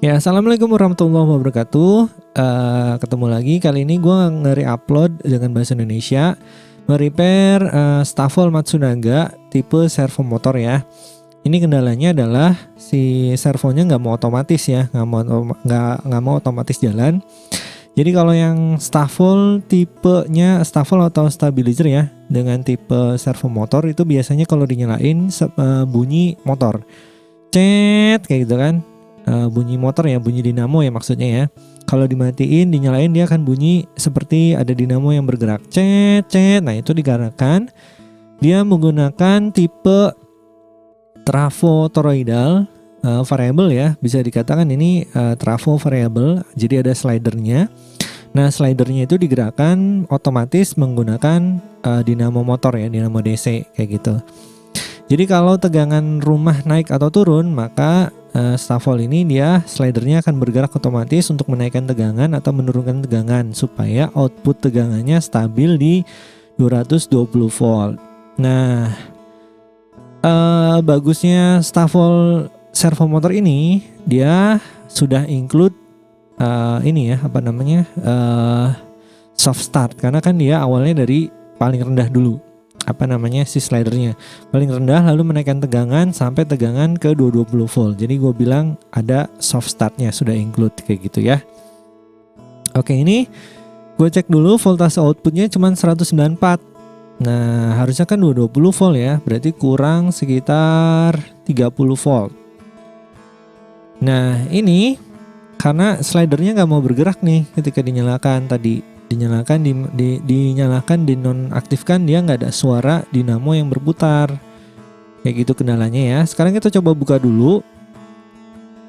Ya, assalamualaikum warahmatullahi wabarakatuh. Ketemu lagi. Kali ini gue nge-re-upload dengan bahasa Indonesia, nge-repair Staffel Matsunaga tipe servo motor ya. Ini kendalanya adalah si servonya nggak mau otomatis ya, nggak mau otomatis jalan. Jadi kalau yang Staffel tipenya Staffel atau stabilizer ya, dengan tipe servo motor itu biasanya kalau dinyalain bunyi motor, cet kayak gitu kan. Bunyi motor ya, bunyi dinamo ya maksudnya ya. Kalau dimatiin, dinyalain dia akan bunyi seperti ada dinamo yang bergerak, cet cet. Nah itu dikarenakan dia menggunakan tipe trafo toroidal variable ya, bisa dikatakan ini trafo variable. Jadi ada slidernya. Nah slidernya itu digerakkan otomatis menggunakan dinamo motor ya, dinamo DC kayak gitu. Jadi kalau tegangan rumah naik atau turun, maka Staffel ini dia slidernya akan bergerak otomatis untuk menaikkan tegangan atau menurunkan tegangan supaya output tegangannya stabil di 220 volt. Nah, bagusnya Staffel servo motor ini dia sudah include soft start, karena kan dia awalnya dari paling rendah dulu. Si slidernya paling rendah lalu menaikkan tegangan sampai tegangan ke 220 volt. Jadi gue bilang ada soft startnya, sudah include kayak gitu ya. Oke, ini gue cek dulu voltase outputnya cuma 194. Nah harusnya kan 220 volt ya, berarti kurang sekitar 30 volt. Nah ini karena slidernya gak mau bergerak nih ketika dinyalakan tadi. Dinyalakan, dinonaktifkan, dia nggak ada suara dinamo yang berputar. Kayak gitu kendalanya ya. Sekarang kita coba buka dulu.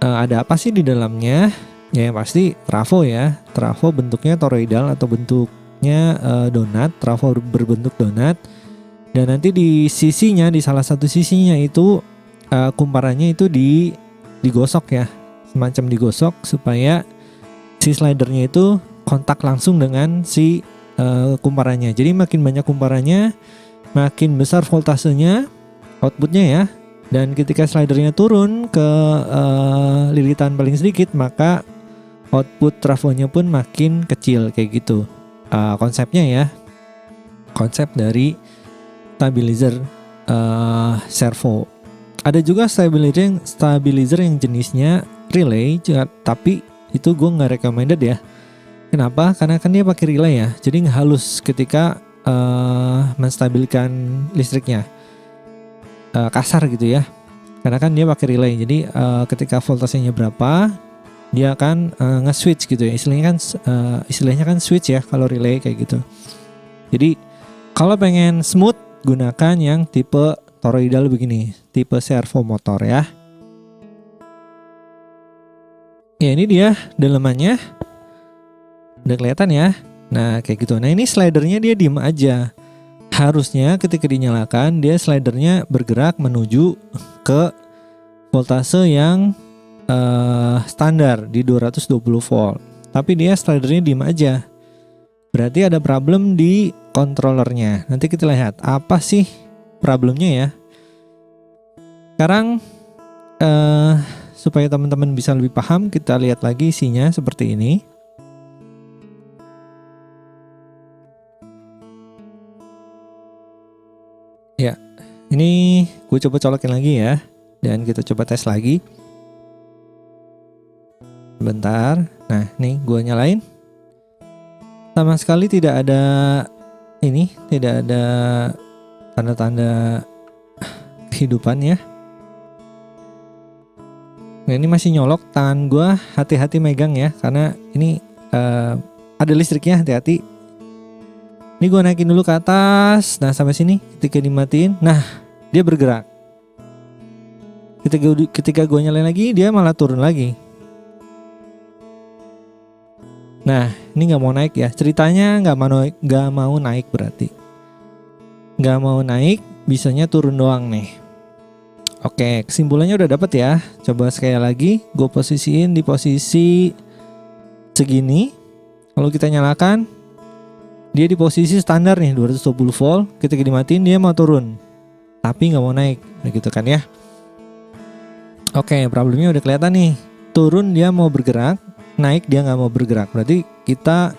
Ada apa sih di dalamnya? Ya yang pasti trafo ya. Trafo bentuknya toroidal atau bentuknya donat. Trafo berbentuk donat. Dan nanti di sisinya, di salah satu sisinya itu kumparannya itu digosok ya. Semacam digosok supaya si slidernya itu kontak langsung dengan si kumparannya. Jadi makin banyak kumparannya, makin besar voltasenya, outputnya ya. Dan ketika slidernya turun ke lilitan paling sedikit, maka output trafonya pun makin kecil kayak gitu. Konsepnya ya, konsep dari stabilizer servo. Ada juga stabilizer yang jenisnya relay, tapi itu gue nggak recommended ya. Kenapa? Karena kan dia pakai relay ya, jadi halus ketika menstabilkan listriknya, kasar gitu ya. Karena kan dia pakai relay, jadi ketika voltasenya berapa, dia akan nge-switch gitu ya. Istilahnya kan switch ya kalau relay kayak gitu. Jadi kalau pengen smooth, gunakan yang tipe toroidal begini, tipe servo motor ya. Ya ini dia dalemannya. Udah kelihatan ya. Nah kayak gitu. Nah ini slidernya dia diem aja. Harusnya ketika dinyalakan dia slidernya bergerak menuju ke voltase yang standar di 220 volt. Tapi dia slidernya diem aja. Berarti ada problem di controllernya. Nanti kita lihat apa sih problemnya ya. Sekarang supaya teman-teman bisa lebih paham, kita lihat lagi isinya seperti ini. Ya, ini gue coba colokin lagi ya. Dan kita coba tes lagi. Bentar. Nah, nih gue nyalain. Sama sekali tidak ada tidak ada tanda-tanda kehidupan ya. Nah, ini masih nyolok, tangan gue hati-hati megang ya, karena ini ada listriknya, hati-hati. Ini gue naikin dulu ke atas. Nah sampai sini, ketika dimatiin, nah dia bergerak. Ketika gue nyalain lagi, dia malah turun lagi. Nah ini nggak mau naik ya. Ceritanya nggak mau naik berarti. Nggak mau naik, bisanya turun doang nih. Oke, kesimpulannya udah dapet ya. Coba sekali lagi, gue posisiin di posisi segini. Lalu kita nyalakan, dia di posisi standar nih 220 volt. Ketika dimatiin dia mau turun, tapi nggak mau naik, begitu kan ya. Oke, problemnya udah kelihatan nih. turun dia mau bergerak, naik dia nggak mau bergerak. Berarti kita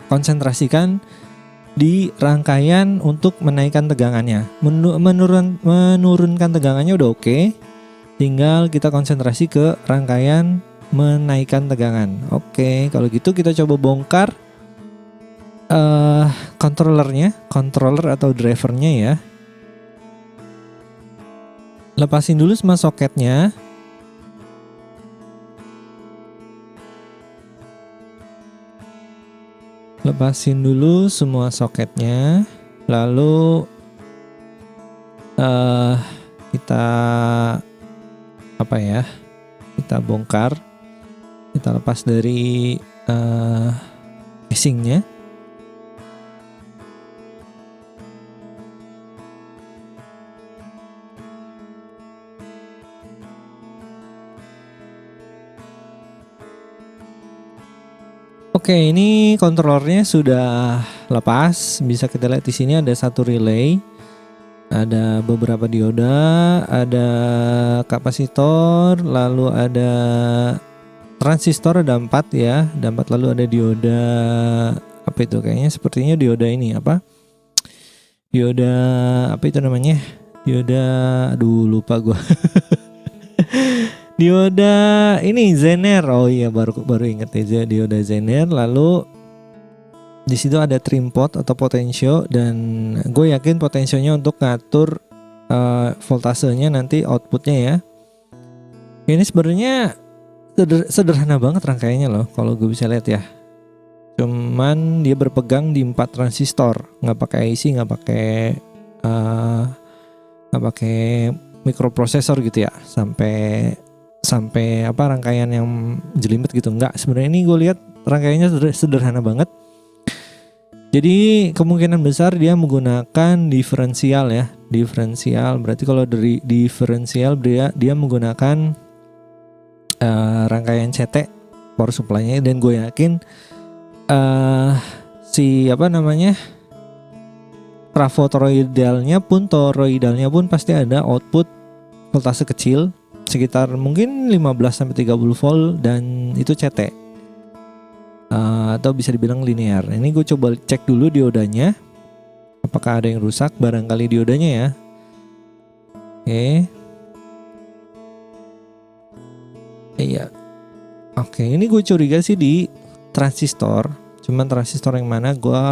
konsentrasikan di rangkaian untuk menaikkan tegangannya. Menurunkan tegangannya udah oke. Tinggal kita konsentrasi ke rangkaian menaikkan tegangan. Oke, kalau gitu kita coba bongkar controller atau drivernya ya. Lepasin dulu semua soketnya. Lepasin dulu semua soketnya. Lalu kita kita bongkar, kita lepas dari casingnya. Oke, ini kontrolernya sudah lepas. Bisa kita lihat di sini ada satu relay. Ada beberapa dioda, ada kapasitor, lalu ada transistor, ada 4 ya. Ada 4, lalu ada dioda. Apa itu? Kayaknya sepertinya dioda ini apa? Dioda apa itu namanya? Dioda, aduh lupa gua. Dioda ini Zener. Oh iya, baru inget ya, dioda Zener. Lalu di situ ada trim pot atau potensio, dan gue yakin potensionya untuk ngatur voltasenya nanti outputnya ya. Ini sebenarnya sederhana banget rangkaiannya loh, kalau gue bisa lihat ya. Cuman dia berpegang di 4 transistor, nggak pakai IC, nggak pakai mikroprosesor gitu ya, sampai rangkaian yang jelimet gitu. Nggak, sebenarnya ini gue lihat rangkaiannya sederhana banget. Jadi kemungkinan besar dia menggunakan diferensial ya. Diferensial berarti kalau dari diferensial dia menggunakan rangkaian CT power supply-nya, dan gue yakin trafo toroidalnya pun pasti ada output voltase kecil sekitar mungkin 15-30 volt, dan itu CT. Atau bisa dibilang linear. Ini gue coba cek dulu diodanya, apakah ada yang rusak, barangkali diodanya ya. Oke. Iya. Oke, ini gue curiga sih di transistor. Cuman transistor yang mana gue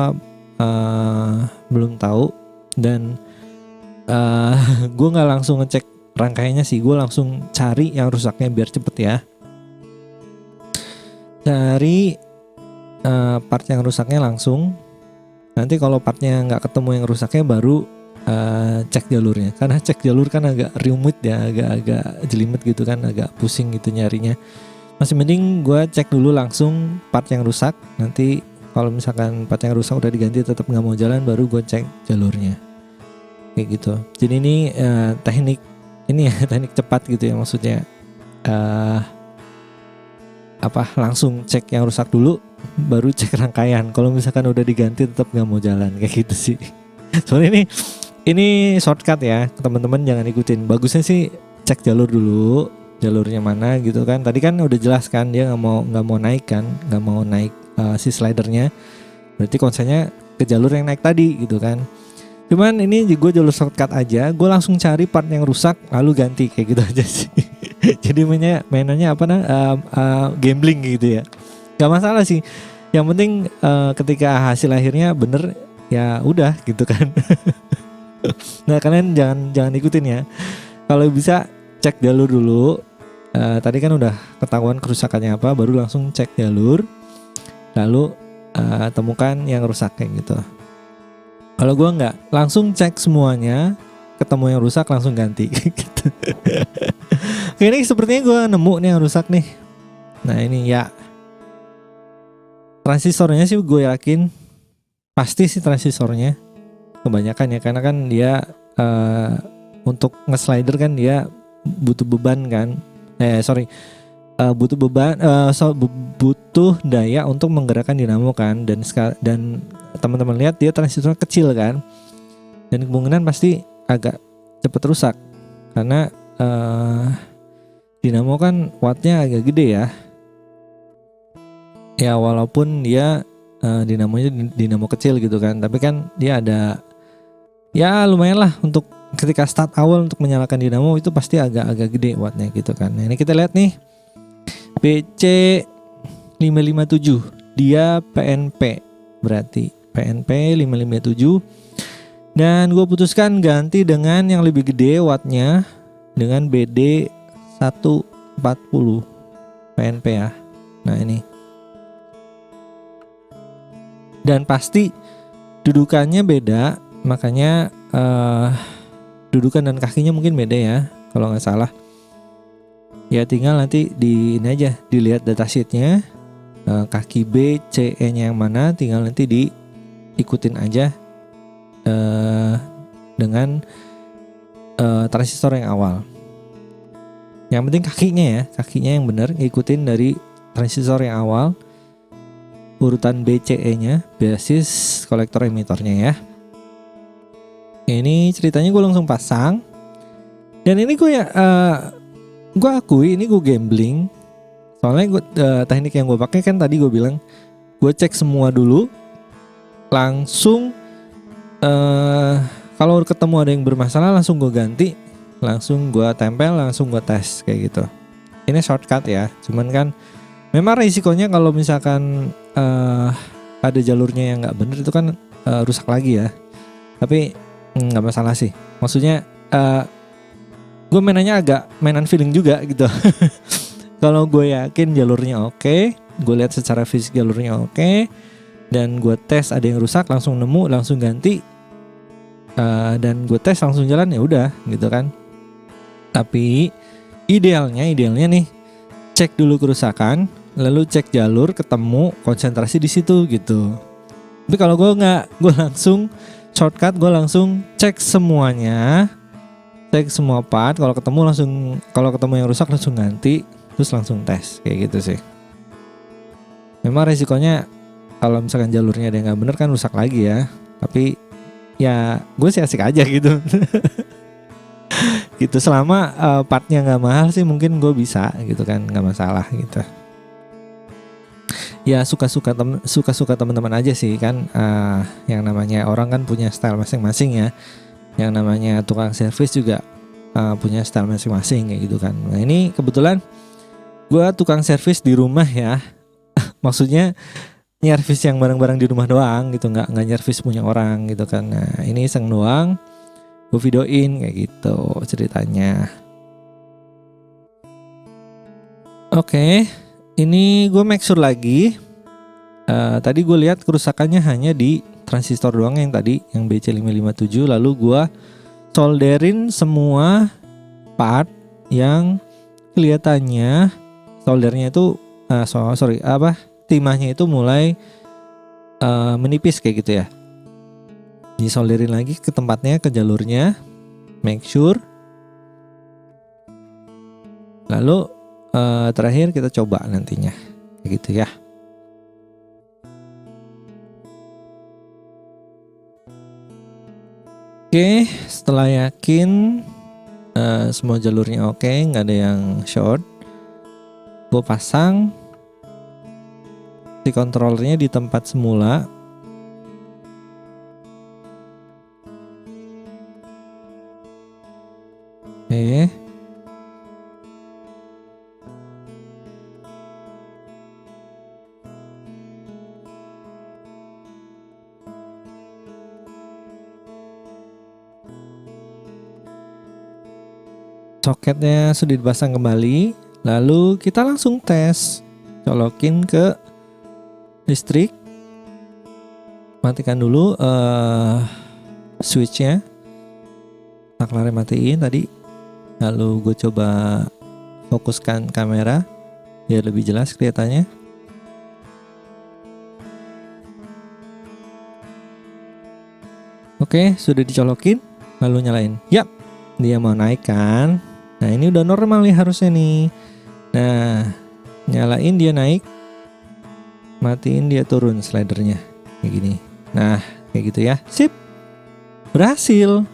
belum tahu, dan gue nggak langsung ngecek rangkaiannya sih. Gue langsung cari yang rusaknya biar cepet ya. Cari part yang rusaknya langsung. Nanti kalau partnya nggak ketemu yang rusaknya, baru cek jalurnya. Karena cek jalur kan agak rumit ya, agak jelimet gitu kan, agak pusing gitu nyarinya. Masih mending gue cek dulu langsung part yang rusak. Nanti kalau misalkan part yang rusak udah diganti tetap nggak mau jalan, baru gue cek jalurnya. Kayak gitu. Jadi ini teknik cepat gitu ya, maksudnya langsung cek yang rusak dulu, baru cek rangkaian. Kalau misalkan udah diganti tetap nggak mau jalan, kayak gitu sih. Soalnya ini shortcut ya, teman-teman jangan ikutin. Bagusnya sih cek jalur dulu, jalurnya mana gitu kan. Tadi kan udah jelas kan dia nggak mau naik kan, nggak mau naik si slidernya. Berarti konsennya ke jalur yang naik tadi gitu kan. Cuman ini gue jalur shortcut aja, gue langsung cari part yang rusak lalu ganti, kayak gitu aja sih. Jadi mainannya gambling gitu ya. Gak masalah sih. Yang penting ketika hasil akhirnya bener ya udah gitu kan. Nah, kalian jangan ikutin ya. Kalau bisa cek jalur dulu. Tadi kan udah ketahuan kerusakannya apa, baru langsung cek jalur. Lalu temukan yang rusak kayak gitu. Kalau gue nggak, langsung cek semuanya, ketemu yang rusak langsung ganti gitu. Oke, ini sepertinya gue nemu nih yang rusak nih. Nah ini ya, transistornya sih gue yakin pasti sih transistornya kebanyakan ya, karena kan dia untuk nge-slider kan dia butuh beban kan. Butuh daya untuk menggerakkan dinamo kan, dan teman-teman lihat dia transistornya kecil kan, dan kemungkinan pasti agak cepat rusak karena dinamo kan wattnya agak gede ya. Ya walaupun dia dinamonya dinamo kecil gitu kan, tapi kan dia ada ya lumayan lah untuk ketika start awal untuk menyalakan dinamo itu pasti agak gede wattnya gitu kan. Nah ini kita lihat nih BC557 dia PNP, berarti PNP 557. Dan gue putuskan ganti dengan yang lebih gede wattnya dengan BD 140 PNP ya. Nah ini. Dan pasti dudukannya beda, makanya dudukan dan kakinya mungkin beda ya kalau nggak salah. Ya tinggal nanti ini aja dilihat datasheetnya, kaki B, C, E-nya yang mana, tinggal nanti diikutin aja dengan transistor yang awal. Yang penting kakinya yang benar, ikutin dari transistor yang awal, urutan B, C, E-nya, basis, kolektor, emitornya ya. Ini ceritanya gue langsung pasang. Dan ini gue akui ini gue gambling. Soalnya teknik yang gue pakai kan tadi gue bilang gue cek semua dulu, langsung kalau ketemu ada yang bermasalah langsung gue ganti, langsung gue tempel, langsung gue tes kayak gitu. Ini shortcut ya, cuman kan memang risikonya kalau misalkan ada jalurnya yang nggak bener itu kan rusak lagi ya. Tapi nggak masalah sih. Maksudnya gue mainan feeling juga gitu. Kalau gue yakin jalurnya oke, gue lihat secara fisik jalurnya oke, dan gue tes ada yang rusak langsung nemu, langsung ganti, dan gue tes langsung jalan, ya udah gitu kan. Tapi idealnya nih cek dulu kerusakan, lalu cek jalur, ketemu, konsentrasi di situ gitu. Tapi kalau gue nggak, gue langsung shortcut, gue langsung cek semuanya, cek semua part. Kalau ketemu yang rusak langsung ganti, terus langsung tes kayak gitu sih. Memang resikonya kalau misalkan jalurnya ada yang nggak bener kan rusak lagi ya. Tapi ya gue sih asik aja gitu. Gitu selama partnya nggak mahal sih mungkin gue bisa gitu kan, nggak masalah gitu. Ya suka-suka teman-teman aja sih kan. Yang namanya orang kan punya style masing-masing ya. Yang namanya tukang servis juga punya style masing-masing kayak gitu kan. Nah ini kebetulan gue tukang servis di rumah ya. Maksudnya nyervis yang barang-barang di rumah doang gitu, nggak nyervis punya orang gitu kan. Nah ini iseng doang, gue videoin kayak gitu ceritanya. Oke, ini gue make sure lagi. Tadi gue lihat kerusakannya hanya di transistor doang yang tadi, yang BC557. Lalu gue solderin semua part yang kelihatannya soldernya itu timahnya itu mulai menipis kayak gitu ya. Disolderin lagi ke tempatnya, ke jalurnya, make sure. Lalu terakhir kita coba nantinya kayak gitu ya. Oke, setelah yakin semua jalurnya oke, nggak ada yang short, gue pasang si kontrolernya di tempat semula. Oke. Soketnya sudah dipasang kembali. Lalu kita langsung tes. Colokin ke listrik. Matikan dulu switchnya. Saklarnya matiin tadi. Lalu gue coba fokuskan kamera biar lebih jelas kelihatannya. Oke, sudah dicolokin. Lalu nyalain. Yap, dia mau naik kan. Nah ini udah normal nih harusnya nih. Nah nyalain dia naik, matiin dia turun slidernya kayak gini. Nah kayak gitu ya. Sip, berhasil.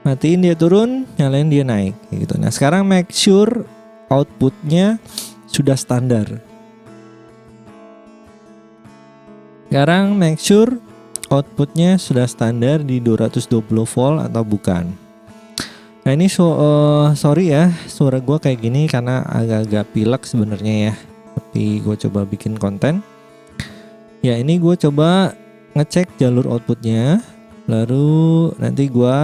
matiin dia turun, nyalain dia naik gitu. Nah sekarang make sure outputnya sudah standar. Sekarang make sure outputnya sudah standar di 220 volt atau bukan. Nah ini sorry ya, suara gue kayak gini karena agak-agak pilek sebenarnya ya. Tapi gue coba bikin konten. Ya ini gue coba ngecek jalur outputnya, lalu nanti gue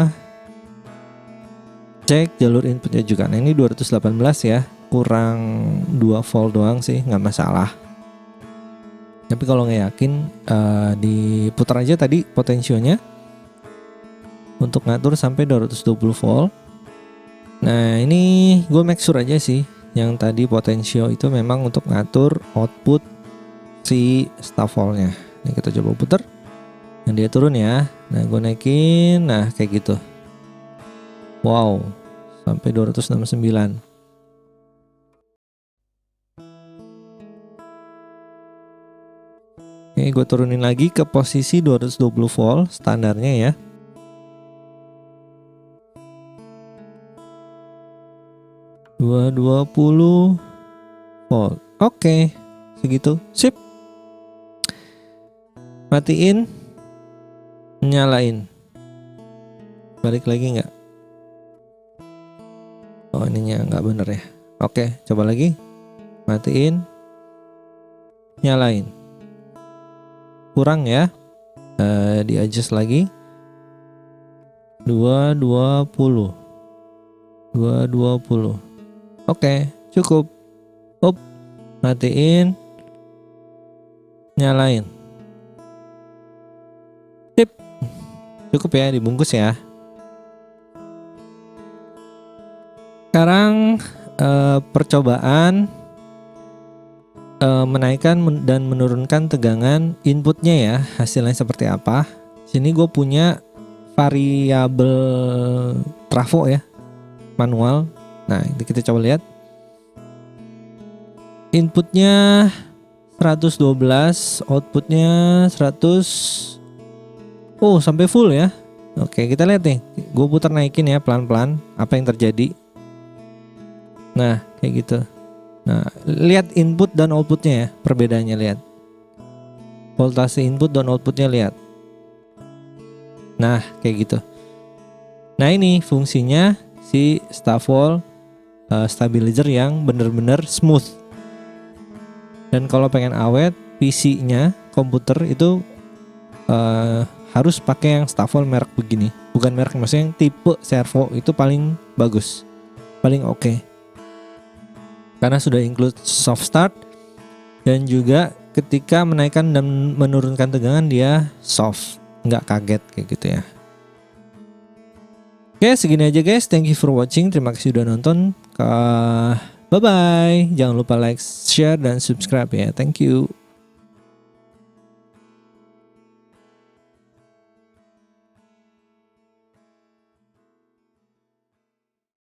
cek jalur inputnya juga. Nah ini 218 ya, kurang 2 volt doang sih, nggak masalah. Tapi kalau nggak yakin, diputar aja tadi potensionya untuk ngatur sampai 220 volt. Nah ini gue make sure aja sih, yang tadi potensio itu memang untuk ngatur output si staf voltnya. Ini kita coba putar. Nah dia turun ya. Nah gue naikin, nah kayak gitu. Wow, sampai 269. Oke, gue turunin lagi ke posisi 220 volt standarnya ya. $220 volt. Oke, segitu. Sip. Matiin, nyalain. Balik lagi nggak? Oh ininya nggak bener ya. Oke, coba lagi. Matiin, nyalain. Kurang ya, di adjust lagi. 220. Oke, cukup. Matiin, nyalain. Sip. Cukup ya, dibungkus ya. Sekarang percobaan menaikkan dan menurunkan tegangan inputnya ya, hasilnya seperti apa. Sini gue punya variabel trafo ya, manual. Nah itu kita coba lihat. Inputnya 112, outputnya 100. Oh sampai full ya. Oke kita lihat nih, gue putar naikin ya pelan-pelan, apa yang terjadi. Nah kayak gitu. Nah, lihat input dan outputnya ya, perbedaannya lihat. Voltase input dan outputnya lihat. Nah, kayak gitu. Nah, ini fungsinya si staf volt stabilizer yang bener-bener smooth. Dan kalau pengen awet, PC-nya, komputer itu harus pakai yang staf volt merek begini. Bukan merek, maksudnya yang tipe servo itu paling bagus, paling oke. Karena sudah include soft start dan juga ketika menaikkan dan menurunkan tegangan dia soft, nggak kaget kayak gitu ya. Oke segini aja guys, thank you for watching, terima kasih udah nonton. Bye bye, jangan lupa like, share dan subscribe ya, thank you.